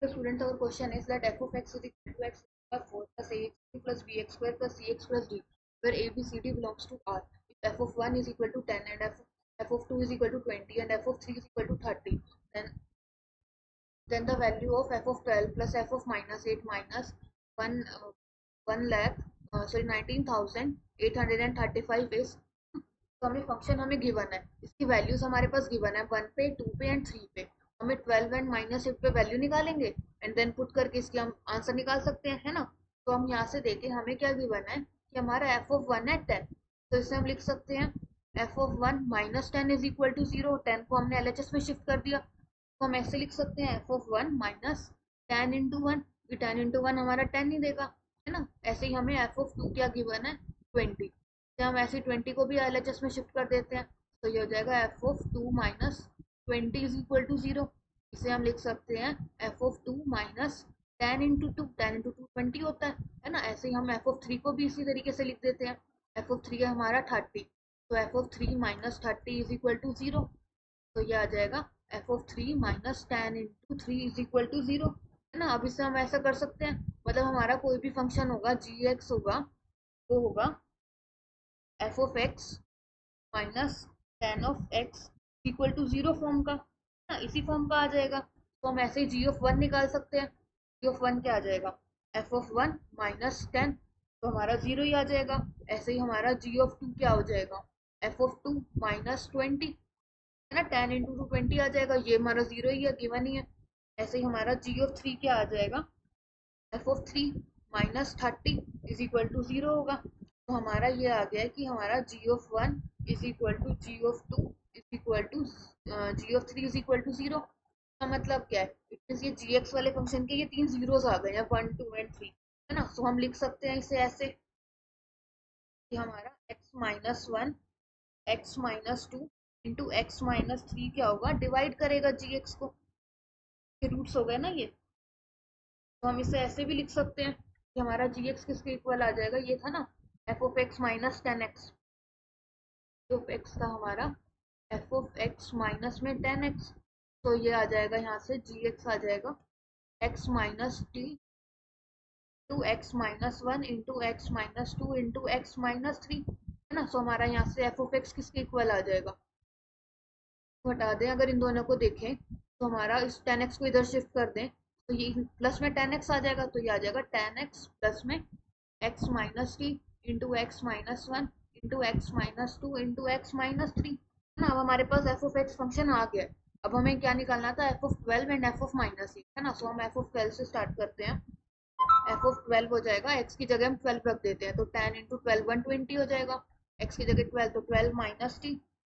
The students, our question is that f of x is equal to x plus 4 plus ax plus bx square plus cx plus d, where a, b, c, d belongs to R. If f of 1 is equal to 10 and f of 2 is equal to 20 and f of 3 is equal to 30, then the value of f of 12 plus f of minus 8 minus 1 1 lakh 19,835 is, तो हमें function हमें given है, इसकी values हमारे पास given है 1 पे 2 पे and 3 पे। हमें 12 एंड माइनस 8 पे वैल्यू निकालेंगे एंड देन पुट करके इसकी हम आंसर निकाल सकते हैं, है ना। तो हम यहाँ से देखें हमें क्या गिवन है कि हमारा एफ ऑफ 1 है 10, तो इसे हम लिख सकते हैं F of 1 minus 10 is equal to 0। 10 को हमने एलएचएस में शिफ्ट कर दिया, तो हम ऐसे लिख सकते हैं F of 1 minus 10 into 1, 10 into 1 हमारा 10 ही देगा, है ना। ऐसे ही हमें एफ ऑफ 2 क्या गिवन है 20, तो हम ऐसे 20 को भी एलएचएस में शिफ्ट कर देते हैं, तो ये हो जाएगा F of 2 minus 20 is equal to 0। इसे हम लिख सकते हैं F of 2 minus 10 into 2, 10 into 2 20 होता है ना। ऐसे ही हम एफ ऑफ 3 को भी इसी तरीके से लिख देते हैं, एफ ऑफ 3 है हमारा 30, तो F of 3 minus 30 is equal to 0। तो ये आ जाएगा F of 3 minus 10 into 3 is equal to 0, है ना। अब इससे हम ऐसा कर सकते हैं, मतलब हमारा कोई भी फंक्शन होगा जी एक्स होगा, वो होगा F of X minus ten of X equal to 0 form का, ना इसी फॉर्म का आ जाएगा। तो हम ऐसे ही जी ऑफ 1 निकाल सकते हैं, जी ऑफ 1 क्या आ जाएगा एफ ऑफ 1 माइनस 10, तो हमारा 0 ही आ जाएगा। ऐसे ही हमारा जी ऑफ 2 क्या हो जाएगा एफ ऑफ 2 माइनस 20, है ना, 10 इंटू 2 20 आ जाएगा, ये हमारा 0 ही है, गिवन ही है। ऐसे ही हमारा जी ऑफ 3 क्या आ जाएगा F of 3 minus 30 is equal to 0 होगा। तो हमारा ये आ गया है कि हमारा G of 1 is equal to G of 2 is equal to G of 3 is equal to 0। का मतलब क्या है, इट मींस ये जी एक्स वाले फंक्शन के ये तीन जीरोस आ गए हैं 1 2 एंड 3, है ना। तो हम लिख सकते हैं इसे ऐसे कि हमारा x minus 1 x minus 2 into X minus 3 क्या होगा, डिवाइड करेगा जी एक्स को, के रूट्स हो गए ना ये। तो हम इसे ऐसे भी लिख सकते हैं कि हमारा जी एक्स किसके इक्वल आ जाएगा, ये था ना F of X minus 10x, of x था हमारा एफ ऑफ एक्स माइनस में 10x, तो ये आ जाएगा यहाँ से जी एक्स आ जाएगा X minus T two X minus 1 into X minus 2 into X minus 3, है ना। सो हमारा यहाँ से एफ ऑफ एक्स किसके इक्वल आ जाएगा, तो हटा दें, अगर इन दोनों को देखें तो हमारा इस 10x को इधर शिफ्ट कर दें तो ये प्लस में 10x आ जाएगा, तो ये आ जाएगा 10x प्लस में x minus T into X minus 1 into X minus 2 into X minus 3, है ना। अब हमारे पास एफ ऑफ एक्स फंक्शन आ गया है। अब हमें क्या निकालना था F of 12 and F of minus 8, है ना। सो हम एफ ऑफ 12 से स्टार्ट करते हैं, एफ ऑफ 12 हो जाएगा, एक्स की जगह हम 12 रख देते हैं, तो 10 इंटू 12 120 हो जाएगा, एक्स की जगह 12 तो 12 minus T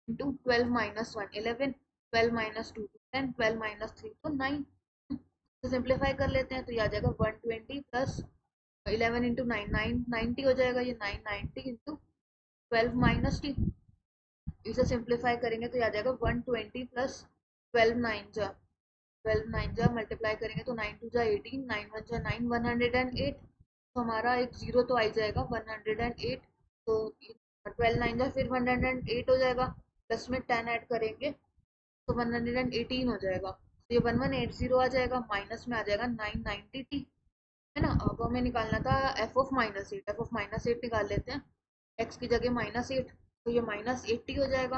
into 12 minus 1 11, 12 minus 2 10, 12 minus 3 तो 9। तो सिंप्लीफाई कर लेते हैं, तो ये आ जाएगा 120 प्लस 11 इंटू 9 990 हो जाएगा, ये 990 इंटू 12 माइनस टी। इसे सिंप्लीफाई करेंगे तो ये आ जाएगा 120 प्लस 12 9 जा 12 9 जा मल्टीप्लाई करेंगे तो 9 2 जा 18, 9 1 जा 9 108, तो हमारा एक जीरो तो आ ही जाएगा 108, तो 12 9 जा फिर 108 हो जाएगा, प्लस में 10 ऐड करेंगे तो 118 हो जाएगा, तो ये 1180 आ जाएगा, माइनस में आ जाएगा 990t, है ना। अब हमें निकालना था F of minus 8, F of minus 8 निकाल लेते हैं, एक्स की जगह माइनस 8, तो ये माइनस 80 हो जाएगा,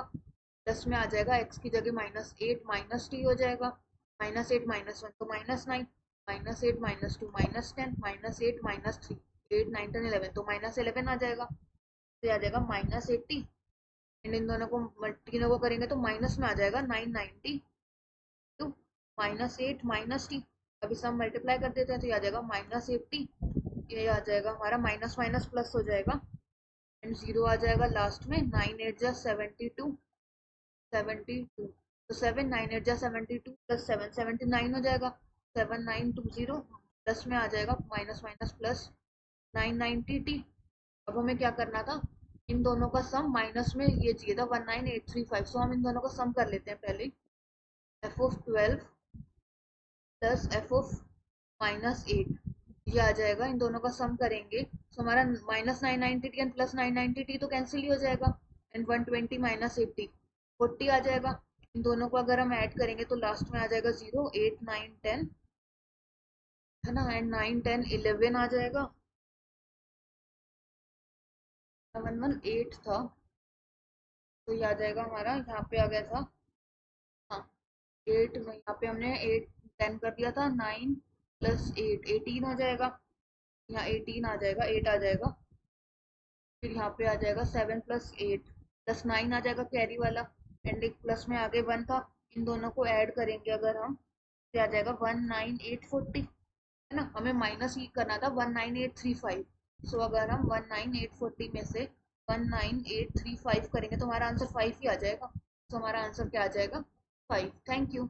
प्लस में आ जाएगा एक्स की जगह माइनस 8 माइनस टी हो जाएगा, माइनस 8 माइनस 1 तो minus 9, minus 8 minus 2 minus 10, minus 8 minus 3 8 9 10 11, तो माइनस 11 आ जाएगा, तो ये आ जाएगा माइनस 80, एंड इन दोनों को तीनों को करेंगे तो माइनस में आ जाएगा 990 टू माइनस 8 माइनस टी। अब इसे हम मल्टीप्लाई कर देते हैं तो ये आ जाएगा माइनस 80, ये आ जाएगा हमारा माइनस माइनस प्लस हो जाएगा एंड जीरो आ जाएगा लास्ट में, 9 8 जा 72 72, तो 7 9 8 जा 72 प्लस 7 79 हो जाएगा, 7920 प्लस में आ जाएगा माइनस माइनस प्लस 990t। अब हमें क्या करना था, इन दोनों का सम माइनस में ये चाहिए था 19835, सो हम इन दोनों का सम कर लेते हैं पहले, F of 12 plus F of minus 8, ये आ जाएगा, इन दोनों का सम करेंगे तो हमारा minus 990t and plus 990t तो कैंसिल ही हो जाएगा, एंड 120 माइनस 80 40 आ जाएगा। इन दोनों को अगर हम ऐड करेंगे तो लास्ट में आ जाएगा 0 8 9 10, है ना, एंड 9 10 11 आ जाएगा। 7 1 8 था, तो ये आ जाएगा हमारा, यहाँ पे आ गया था। हाँ, 8 में यहाँ पे हमने 8 10 कर दिया था, 9 प्लस 8 18 हो जाएगा। यहाँ 18 आ जाएगा, 8 आ जाएगा। फिर यहाँ पे आ जाएगा 7 प्लस 8 प्लस 9 आ जाएगा कैरी वाला। एंड एक प्लस में आगे 1 था, इन दोनों को ऐड करेंगे अगर हम, तो आ जाएगा 19840। है ना, हमें माइनस ही करना था 19835। सो अगर हम 19840 में से 19835 करेंगे तो हमारा आंसर 5 ही आ जाएगा। तो हमारा आंसर क्या आ जाएगा? 5। Thank you.